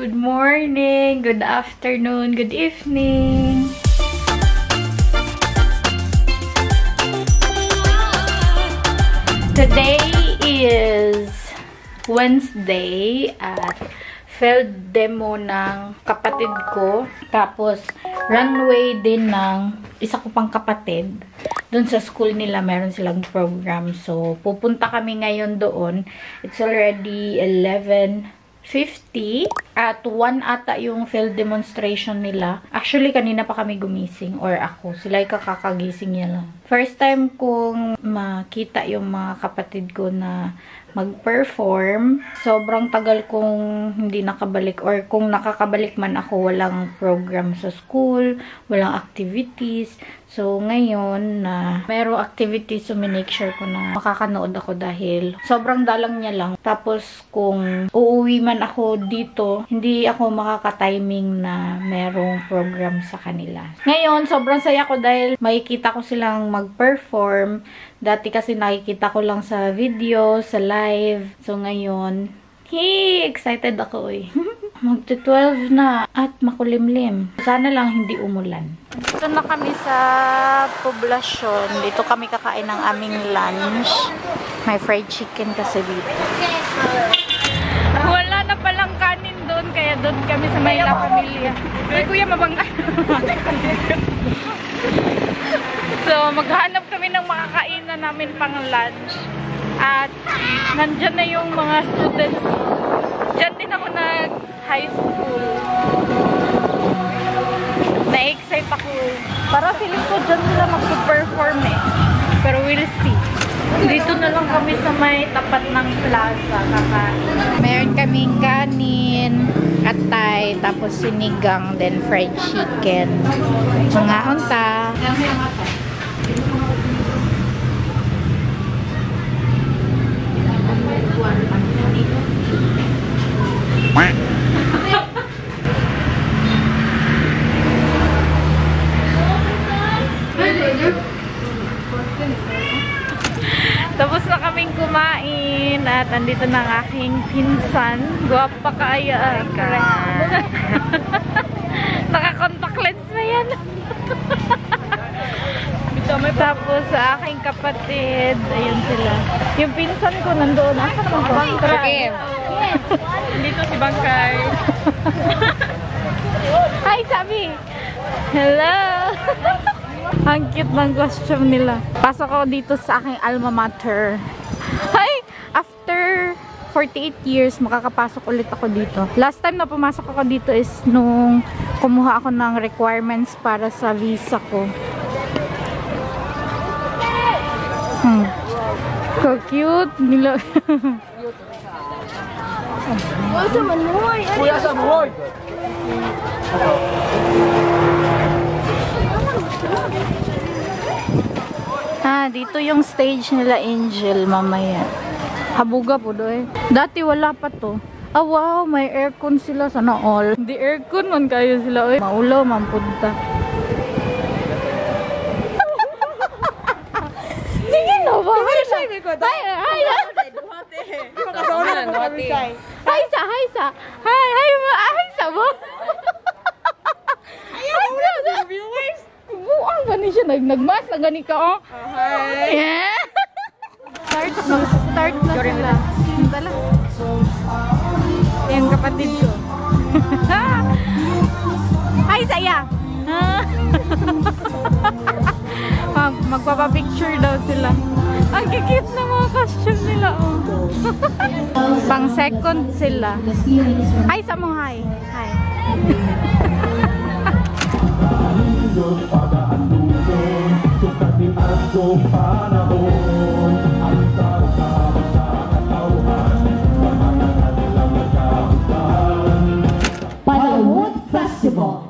Good morning, good afternoon, good evening. Today is Wednesday at field demo ng kapatid ko. Tapos runway din ng isa ko pang kapatid. Doon sa school nila meron silang program. So pupunta kami ngayon doon. It's already 11:50 at 1 ata yung field demonstration nila. Actually, kanina pa kami gumising or ako. Sila ay kakakagising niya lang. First time kong makita yung mga kapatid ko na mag-perform. Sobrang tagal kong hindi nakabalik or kung nakakabalik man ako, walang program sa school, walang activities. So, ngayon na merong activities, so minake sure ko na makakanood ako dahil sobrang dalang niya lang. Tapos, kung uuwi man ako dito, hindi ako makaka-timing na merong program sa kanila. Ngayon, sobrang saya ko dahil makikita ko silang mag-perform. Dati kasi nakikita ko lang sa video, sa live. So, ngayon, excited ako eh. Magto-12 na at makulimlim. Sana lang hindi umulan. Dito na kami sa poblasyon. Dito kami kakain ng aming lunch. May fried chicken kasi dito. Wala na palang kanin doon, kaya doon kami sa Mayla Pamilya. Ay, kuya, mabangga. So, maghanap kami ng makakainan namin pang lunch. At nandyan na yung mga students. Diyan din ako nag-high school. Na-excite ako. Para feeling ko dyan sila mag-perform eh. Pero we'll see. Dito na lang kami sa may tapat ng plaza. Meron kaming kanin, atay, tapos sinigang, then fried chicken. Mga unta. Tapos na kaming kumain at andito na ang aking pinsan. Guwapa kaya. Naka-contact lens na yan. Tapos sa aking kapatid, ayun sila. Yung pinsan ko nandoon. Okay. Dito si Bangkay. Hi, Sabi! Hello! Ang cute ng costume nila. Pasok ako dito sa aking alma mater. Hi! After 48 years, makakapasok ulit ako dito. Last time na pumasok ako dito is nung kumuha ako ng requirements para sa visa ko. So cute nila. Kuya sa Manoy! Dito yung stage nila Angel mamaya. Habuga po doon. Dati wala pa to. Wow, may aircon sila. Sana all. Hindi aircon man kayo sila. Oy. Maulaw, mampunta. Sige na ba? Hi, sa. Hi, sa mo. Viewers. Buang gani siya. Nagmas na gani ka, oh. Hi. Yeah. Start na sila. Tala. Yung kapatid ko. Hi, saya. Magpapapicture daw sila. Ang kikit na mga costume nila, oh. Pang second sila. Hi, sa mo, hi. Hi. Panawood Festival.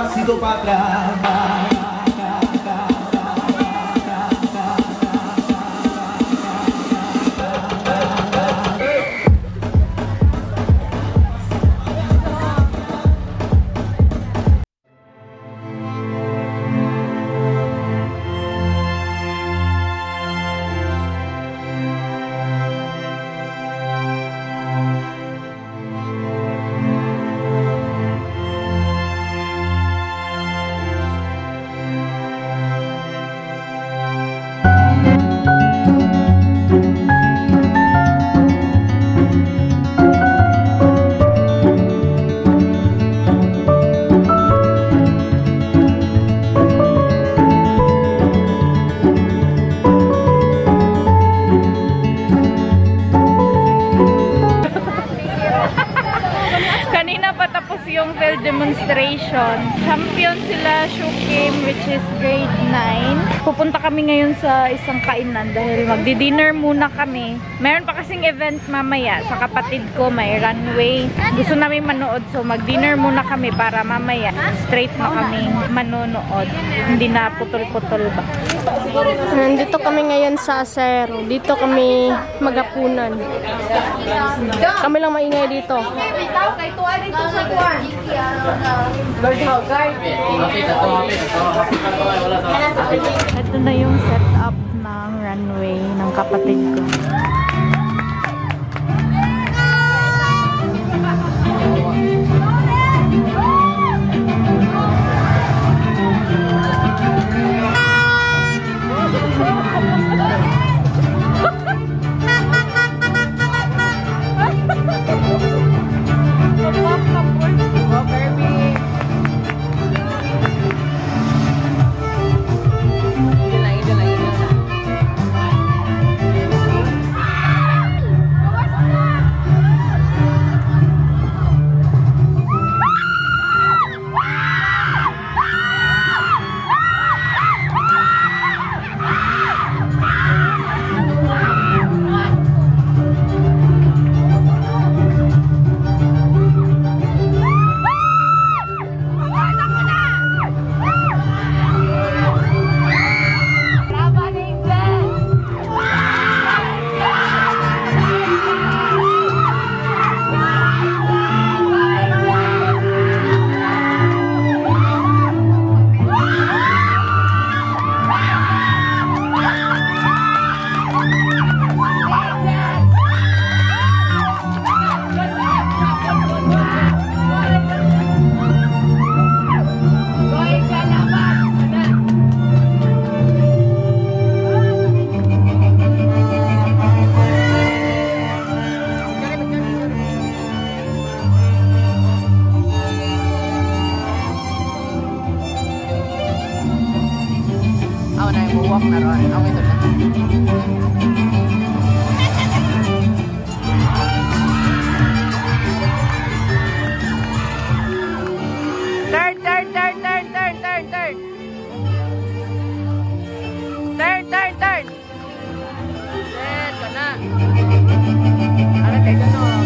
Despacito pa' atrás. Yung field demonstration. Champion sila shoe game, which is grade 9. Pupunta kami ngayon sa isang kainan dahil magdi-dinner muna kami. Meron pa kasing event mamaya sa kapatid ko, may runway. Gusto namin manood, so mag-dinner muna kami para mamaya straight na kami manonood. Hindi na putol-putol ba. Nandito kami ngayon sa Acero. Dito kami magapunan. Kami lang maingay dito. Ito na yung setup ng runway ng kapatid ko. Walk na ron. Okay, ito na. Turn! Set ka na. Ano kayo gano'n?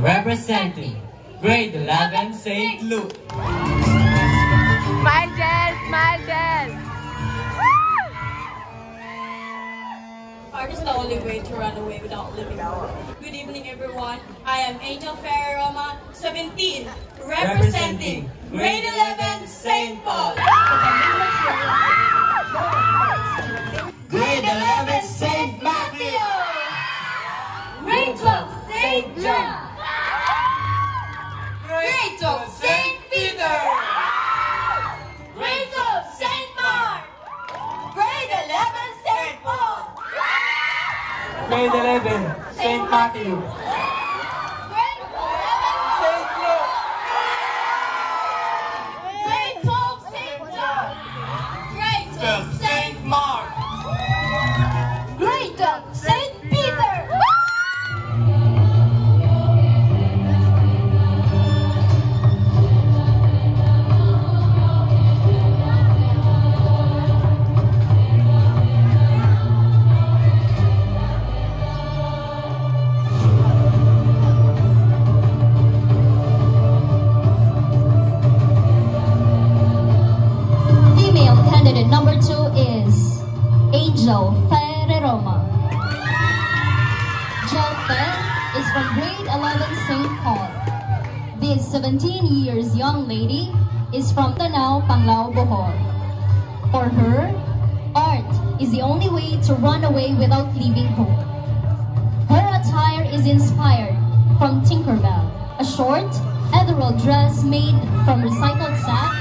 Representing grade 11 St. Luke. Smile, Jess! Smile, Jess! Art is the only way to run away without living. Good evening, everyone. I am Angel Ferraroma, 17, representing grade 11 St. Paul. Grade 11 St. Matthew. Grade 12 St. John. Grade 12 St. Peter. Grade 11, St. Matthew. Grade 12, St. John. Grade 12, St. Mark. Grade 12, St. Peter. Female candidate number 2 is Angel Ferreroma. Angel Fer is from grade 11 St. Paul. This 17 years young lady is from Danao, Panglao, Bohol. For her, art is the only way to run away without leaving home. Her attire is inspired from Tinkerbell, a short, ethereal dress made from recycled sap,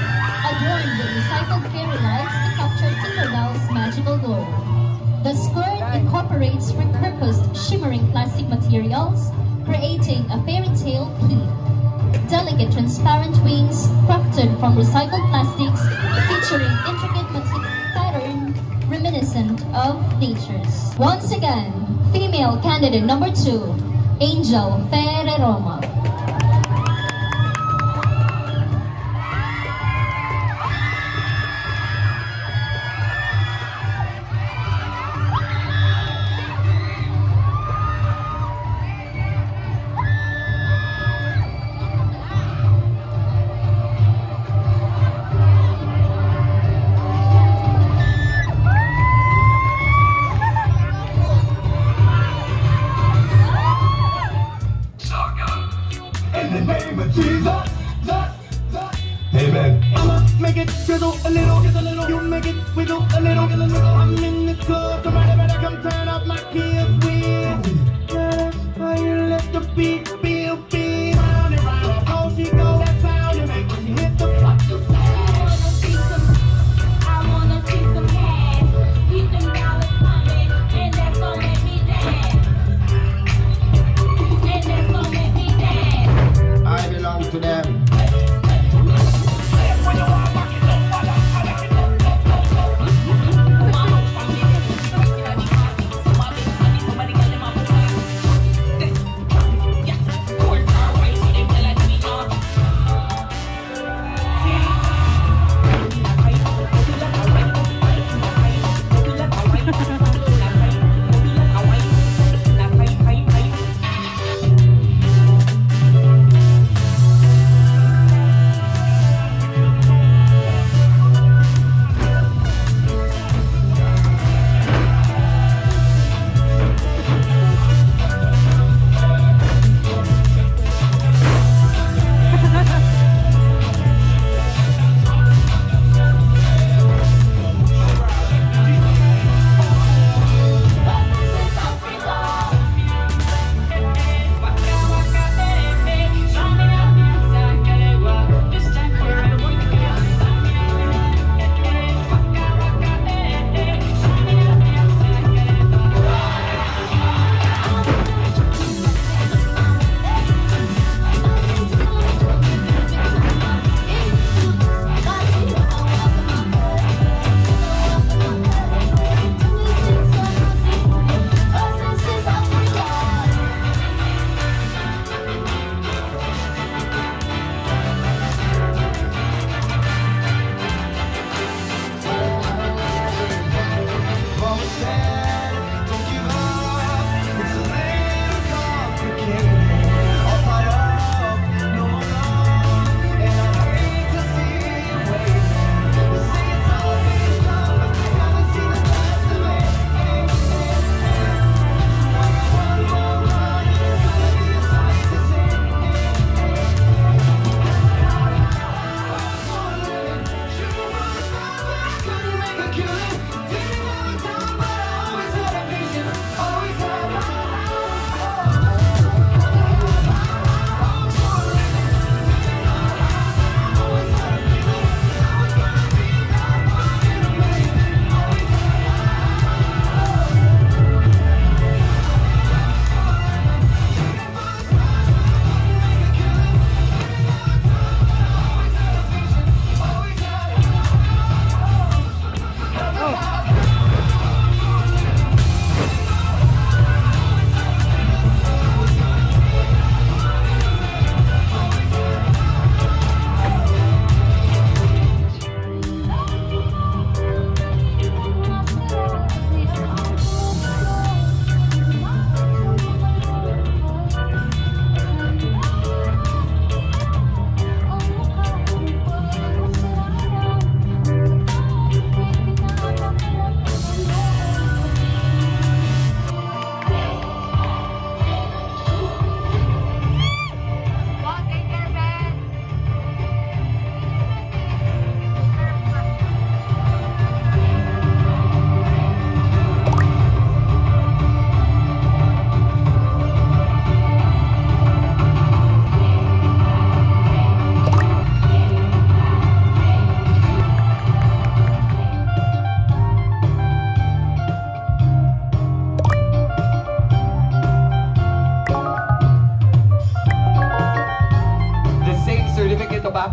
adorned with recycled fairy lights to capture Tinkerbell's magical glow. The skirt incorporates repurposed shimmering plastic materials, creating a fairy tale pleat. Delicate transparent wings crafted from recycled plastics, featuring intricate pattern reminiscent of nature's. Once again, female candidate number 2, Angel Ferreroma. In the name of Jesus, amen. I'ma make it drizzle a little, you make it wiggle a little. I'm in the club, somebody better come turn up my kids' wheels. Let us fire, let the beat feel beat. Round and round, oh she goes, that sound you make when you hit the fucking I wanna see some cash. Keep them dollars coming, and that's gonna make me dance. And that's gonna make me dance. I belong to them.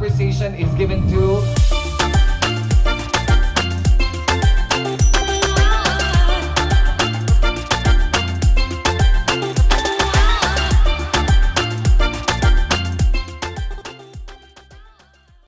conversation is given to